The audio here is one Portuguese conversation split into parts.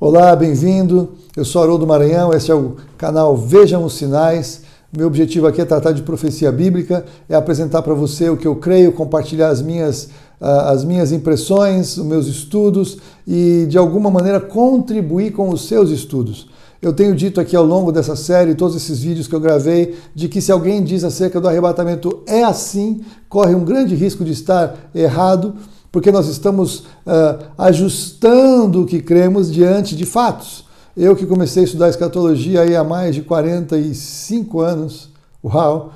Olá, bem-vindo. Eu sou Haroldo Maranhão, esse é o canal Vejam os Sinais. Meu objetivo aqui é tratar de profecia bíblica, é apresentar para você o que eu creio, compartilhar as minhas impressões, os meus estudos e, de alguma maneira, contribuir com os seus estudos. Eu tenho dito aqui ao longo dessa série, todos esses vídeos que eu gravei, de que se alguém diz acerca do arrebatamento é assim, corre um grande risco de estar errado, porque nós estamos ajustando o que cremos diante de fatos. Eu que comecei a estudar escatologia aí há mais de 45 anos, uau!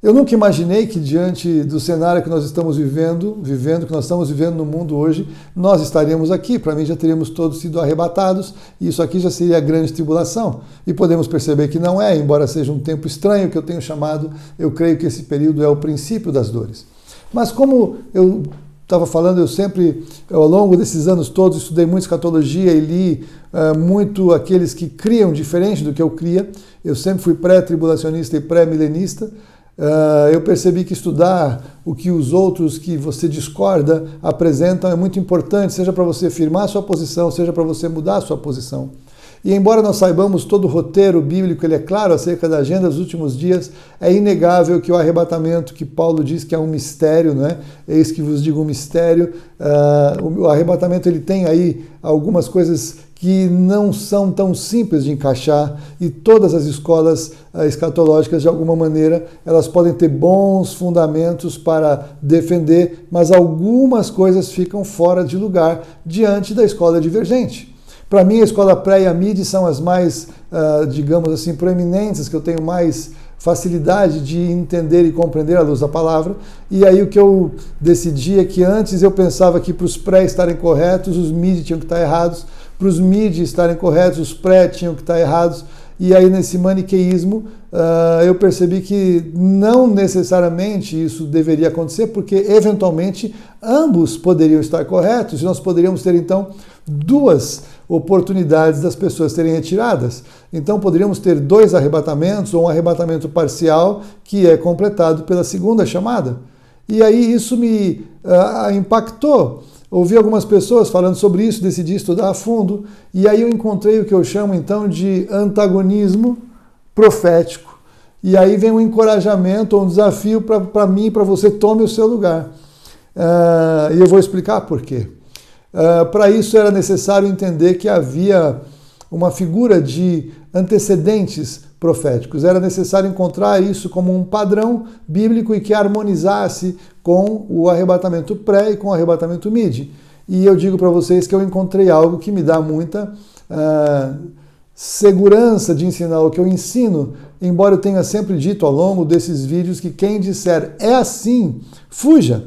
Eu nunca imaginei que diante do cenário que nós estamos vivendo, que nós estamos vivendo no mundo hoje, nós estaríamos aqui. Para mim já teríamos todos sido arrebatados e isso aqui já seria a grande tribulação. E podemos perceber que não é, embora seja um tempo estranho que eu tenho chamado, eu creio que esse período é o princípio das dores. Mas como eu estava falando, eu sempre, ao longo desses anos todos, estudei muito escatologia e li muito aqueles que criam diferente do que eu cria. Eu sempre fui pré-tribulacionista e pré-milenista. Eu percebi que estudar o que os outros que você discorda apresentam é muito importante, seja para você firmar sua posição, seja para você mudar sua posição. E embora nós saibamos todo o roteiro bíblico, ele é claro acerca da agenda dos últimos dias, é inegável que o arrebatamento, que Paulo diz que é um mistério, né? Eis que vos digo um mistério, o arrebatamento ele tem aí algumas coisas que não são tão simples de encaixar e todas as escolas escatológicas, de alguma maneira, elas podem ter bons fundamentos para defender, mas algumas coisas ficam fora de lugar diante da escola divergente. Para mim, a escola pré e a mid são as mais, digamos assim, proeminentes, que eu tenho mais facilidade de entender e compreender à luz da palavra. E aí o que eu decidi é que antes eu pensava que para os pré estarem corretos, os mid tinham que estar errados, para os mid estarem corretos, os pré tinham que estar errados. E aí nesse maniqueísmo eu percebi que não necessariamente isso deveria acontecer, porque eventualmente ambos poderiam estar corretos e nós poderíamos ter então duas oportunidades das pessoas serem retiradas. Então poderíamos ter dois arrebatamentos ou um arrebatamento parcial que é completado pela segunda chamada. E aí isso me impactou. Ouvi algumas pessoas falando sobre isso, decidi estudar a fundo, e aí eu encontrei o que eu chamo então de antagonismo profético. E aí vem um encorajamento, um desafio para mim e para você, tome o seu lugar. E eu vou explicar por quê. Para isso era necessário entender que havia uma figura de antecedentes proféticos. Era necessário encontrar isso como um padrão bíblico e que harmonizasse com o arrebatamento pré e com o arrebatamento mid. E eu digo para vocês que eu encontrei algo que me dá muita segurança de ensinar o que eu ensino, embora eu tenha sempre dito ao longo desses vídeos que quem disser é assim, fuja,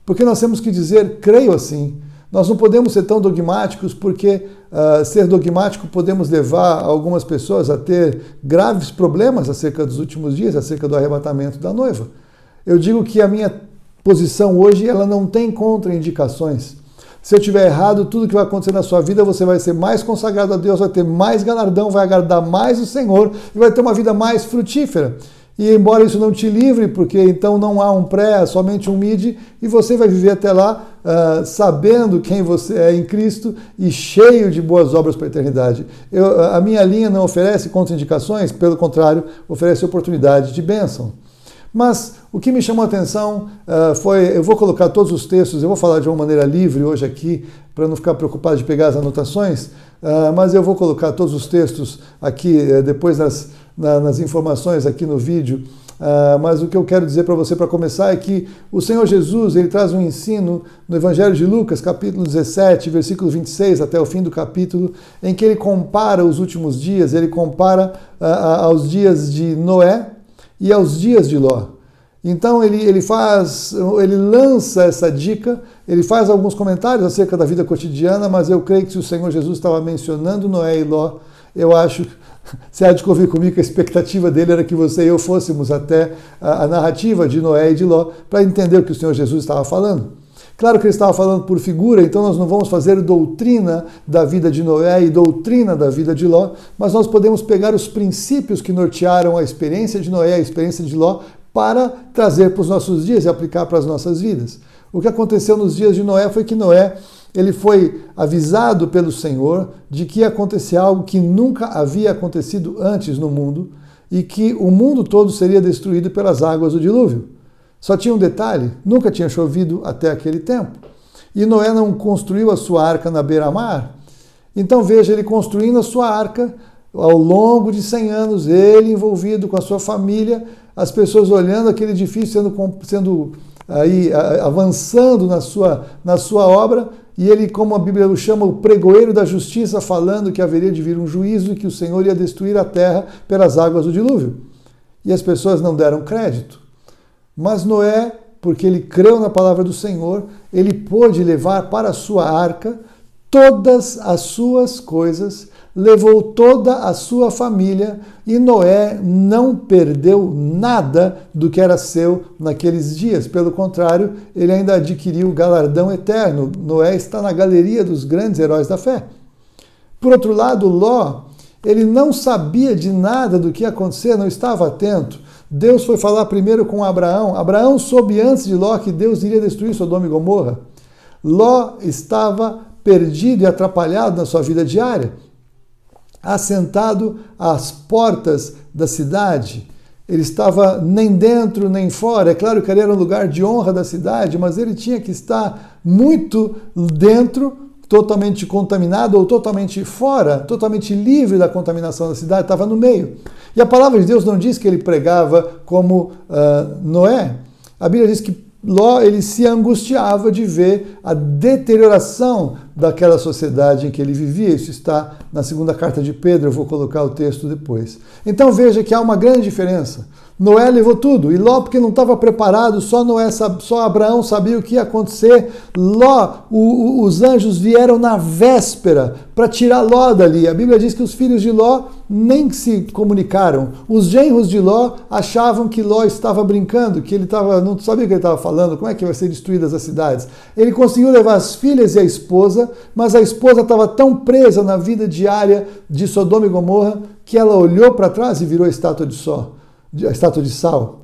porque nós temos que dizer creio assim. Nós não podemos ser tão dogmáticos porque ser dogmático podemos levar algumas pessoas a ter graves problemas acerca dos últimos dias, acerca do arrebatamento da noiva. Eu digo que a minha posição hoje ela não tem contraindicações. Se eu tiver errado, tudo que vai acontecer na sua vida, você vai ser mais consagrado a Deus, vai ter mais galardão, vai agradar mais o Senhor e vai ter uma vida mais frutífera. E embora isso não te livre, porque então não há um pré, somente um mid, e você vai viver até lá sabendo quem você é em Cristo e cheio de boas obras para a eternidade. A minha linha não oferece contraindicações, pelo contrário, oferece oportunidade de bênção. Mas o que me chamou a atenção foi, eu vou colocar todos os textos, eu vou falar de uma maneira livre hoje aqui, para não ficar preocupado de pegar as anotações, mas eu vou colocar todos os textos aqui, depois nas informações aqui no vídeo, mas o que eu quero dizer para você para começar é que o Senhor Jesus ele traz um ensino no Evangelho de Lucas, capítulo 17, versículo 26 até o fim do capítulo, em que ele compara os últimos dias, ele compara aos dias de Noé e aos dias de Ló. Então ele lança essa dica, ele faz alguns comentários acerca da vida cotidiana, mas eu creio que se o Senhor Jesus estava mencionando Noé e Ló, eu acho, você há de convir comigo que a expectativa dele era que você e eu fôssemos até a narrativa de Noé e de Ló para entender o que o Senhor Jesus estava falando. Claro que ele estava falando por figura, então nós não vamos fazer doutrina da vida de Noé e doutrina da vida de Ló, mas nós podemos pegar os princípios que nortearam a experiência de Noé, a experiência de Ló, para trazer para os nossos dias e aplicar para as nossas vidas. O que aconteceu nos dias de Noé foi que Noé ele foi avisado pelo Senhor de que ia acontecer algo que nunca havia acontecido antes no mundo e que o mundo todo seria destruído pelas águas do dilúvio. Só tinha um detalhe, nunca tinha chovido até aquele tempo. E Noé não construiu a sua arca na beira-mar. Então veja, ele construindo a sua arca ao longo de 100 anos, ele envolvido com a sua família, as pessoas olhando aquele edifício sendo aí avançando na sua obra, e ele, como a Bíblia o chama, o pregoeiro da justiça, falando que haveria de vir um juízo e que o Senhor ia destruir a terra pelas águas do dilúvio. E as pessoas não deram crédito. Mas Noé, porque ele creu na palavra do Senhor, ele pôde levar para a sua arca todas as suas coisas, levou toda a sua família, e Noé não perdeu nada do que era seu naqueles dias. Pelo contrário, ele ainda adquiriu o galardão eterno. Noé está na galeria dos grandes heróis da fé. Por outro lado, Ló, ele não sabia de nada do que ia acontecer, não estava atento. Deus foi falar primeiro com Abraão. Abraão soube antes de Ló que Deus iria destruir Sodoma e Gomorra. Ló estava perdido e atrapalhado na sua vida diária, assentado às portas da cidade. Ele estava nem dentro nem fora. É claro que ele era um lugar de honra da cidade, mas ele tinha que estar muito dentro, totalmente contaminado, ou totalmente fora, totalmente livre da contaminação da cidade, estava no meio. E a palavra de Deus não diz que ele pregava como Noé. A Bíblia diz que Ló, ele se angustiava de ver a deterioração daquela sociedade em que ele vivia. Isso está na segunda carta de Pedro, eu vou colocar o texto depois. Então veja que há uma grande diferença. Noé levou tudo, e Ló, porque não estava preparado, só Abraão sabia o que ia acontecer. Ló, os anjos vieram na véspera para tirar Ló dali. A Bíblia diz que os filhos de Ló nem se comunicaram. Os genros de Ló achavam que Ló estava brincando, que ele não sabia o que ele estava falando, como é que vai ser destruídas as cidades. Ele conseguiu levar as filhas e a esposa, mas a esposa estava tão presa na vida diária de Sodoma e Gomorra que ela olhou para trás e virou a estátua de sal.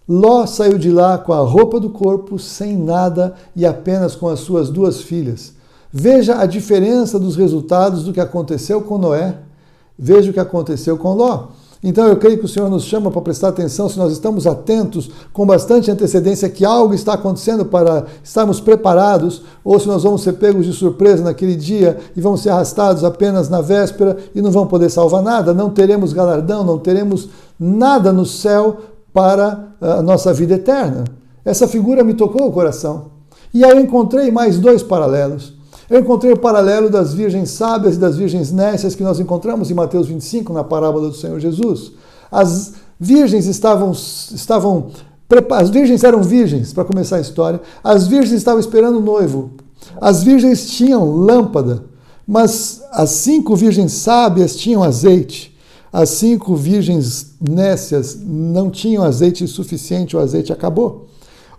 Ló saiu de lá com a roupa do corpo, sem nada e apenas com as suas 2 filhas. Veja a diferença dos resultados do que aconteceu com Noé. Veja o que aconteceu com Ló. Então eu creio que o Senhor nos chama para prestar atenção, se nós estamos atentos com bastante antecedência que algo está acontecendo para estarmos preparados, ou se nós vamos ser pegos de surpresa naquele dia e vamos ser arrastados apenas na véspera e não vamos poder salvar nada, não teremos galardão, não teremos nada no céu para a nossa vida eterna. Essa figura me tocou o coração. E aí eu encontrei mais 2 paralelos. Eu encontrei o paralelo das virgens sábias e das virgens nécias que nós encontramos em Mateus 25, na parábola do Senhor Jesus. As virgens as virgens eram virgens, para começar a história. As virgens estavam esperando o noivo. As virgens tinham lâmpada, mas as 5 virgens sábias tinham azeite. As 5 virgens nécias não tinham azeite suficiente, o azeite acabou.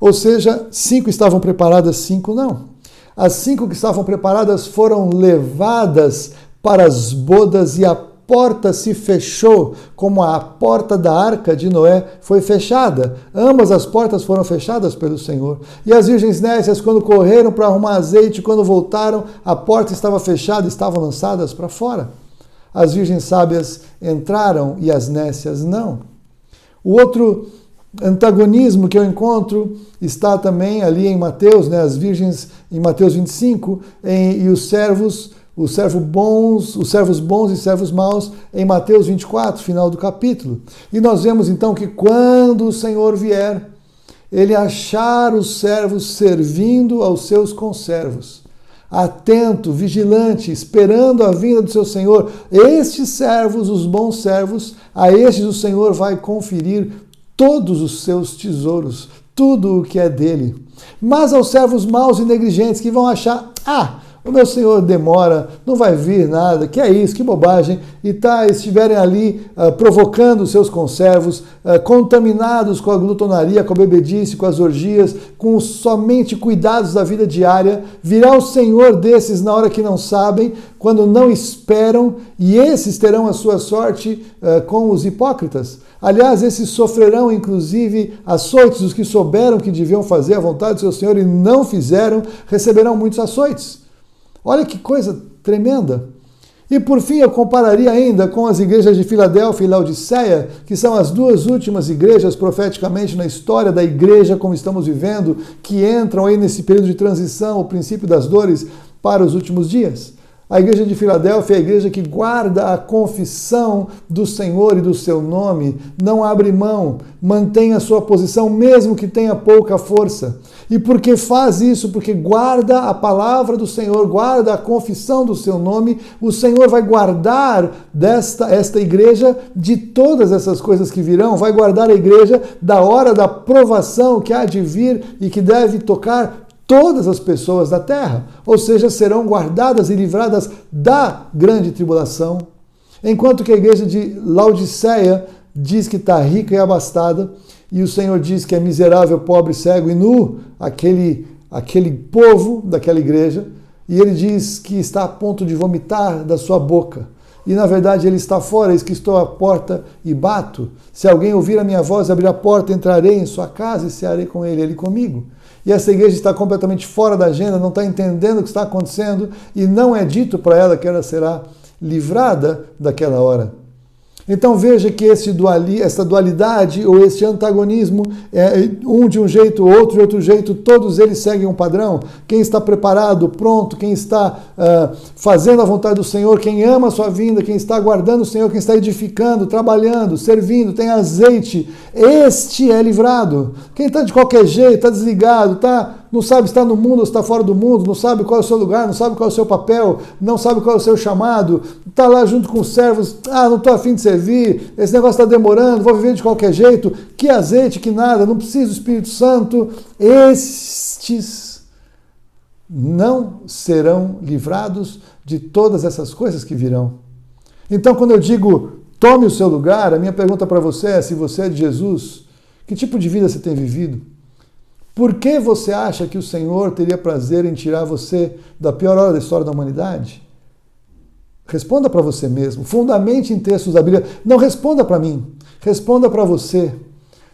Ou seja, 5 estavam preparadas, 5 não. As 5 que estavam preparadas foram levadas para as bodas e a porta se fechou, como a porta da arca de Noé foi fechada. Ambas as portas foram fechadas pelo Senhor. E as virgens nécias, quando correram para arrumar azeite, quando voltaram, a porta estava fechada, estavam lançadas para fora. As virgens sábias entraram e as nécias não. O outro antagonismo que eu encontro está também ali em Mateus, as virgens em Mateus 25, e os servos bons e servos maus em Mateus 24, final do capítulo. E nós vemos então que quando o Senhor vier, ele achar os servos servindo aos seus conservos, atento, vigilante, esperando a vinda do seu Senhor, estes servos, os bons servos, a estes o Senhor vai conferir todos os seus tesouros, tudo o que é dele. Mas aos servos maus e negligentes que vão achar, o meu Senhor demora, não vai vir nada, que é isso, que bobagem, e estiverem ali provocando os seus conservos, contaminados com a glutonaria, com a bebedice, com as orgias, com os somente cuidados da vida diária, virá o Senhor desses na hora que não sabem, quando não esperam, e esses terão a sua sorte com os hipócritas. Aliás, esses sofrerão, inclusive, açoites. Os que souberam que deviam fazer a vontade do seu Senhor e não fizeram, receberão muitos açoites. Olha que coisa tremenda. E por fim eu compararia ainda com as igrejas de Filadélfia e Laodiceia, que são as duas últimas igrejas profeticamente na história da igreja como estamos vivendo, que entram aí nesse período de transição, o princípio das dores para os últimos dias. A igreja de Filadélfia é a igreja que guarda a confissão do Senhor e do seu nome, não abre mão, mantém a sua posição, mesmo que tenha pouca força. E por que faz isso? Porque guarda a palavra do Senhor, guarda a confissão do seu nome, o Senhor vai guardar esta igreja de todas essas coisas que virão, vai guardar a igreja da hora da provação que há de vir e que deve tocar todas as pessoas da terra, ou seja, serão guardadas e livradas da grande tribulação. Enquanto que a igreja de Laodiceia diz que está rica e abastada, e o Senhor diz que é miserável, pobre, cego e nu, aquele povo daquela igreja, e ele diz que está a ponto de vomitar da sua boca. E na verdade ele está fora, eis que estou à porta e bato. Se alguém ouvir a minha voz, abrir a porta, entrarei em sua casa e cearei com ele comigo. E essa igreja está completamente fora da agenda, não está entendendo o que está acontecendo e não é dito para ela que ela será livrada daquela hora. Então veja que essa dualidade ou esse antagonismo, um de um jeito, outro de outro jeito, todos eles seguem um padrão. Quem está preparado, pronto, quem está fazendo a vontade do Senhor, quem ama a sua vinda, quem está aguardando o Senhor, quem está edificando, trabalhando, servindo, tem azeite, este é livrado. Quem está de qualquer jeito, está desligado, não sabe se está no mundo ou se está fora do mundo, não sabe qual é o seu lugar, não sabe qual é o seu papel, não sabe qual é o seu chamado, está lá junto com os servos, não estou afim de servir, esse negócio está demorando, vou viver de qualquer jeito, que azeite, que nada, não preciso do Espírito Santo. Estes não serão livrados de todas essas coisas que virão. Então, quando eu digo tome o seu lugar, a minha pergunta para você é, se você é de Jesus, que tipo de vida você tem vivido? Por que você acha que o Senhor teria prazer em tirar você da pior hora da história da humanidade? Responda para você mesmo. Fundamente em textos da Bíblia. Não responda para mim. Responda para você.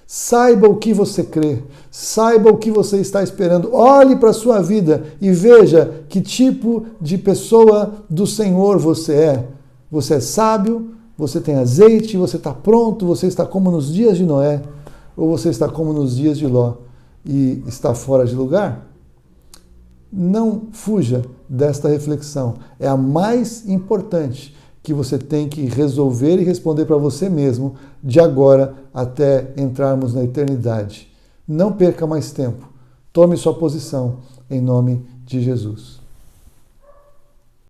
Saiba o que você crê. Saiba o que você está esperando. Olhe para a sua vida e veja que tipo de pessoa do Senhor você é. Você é sábio, você tem azeite, você está pronto, você está como nos dias de Noé, ou você está como nos dias de Ló e está fora de lugar? Não fuja desta reflexão. É a mais importante que você tem que resolver e responder para você mesmo de agora até entrarmos na eternidade. Não perca mais tempo. Tome sua posição em nome de Jesus.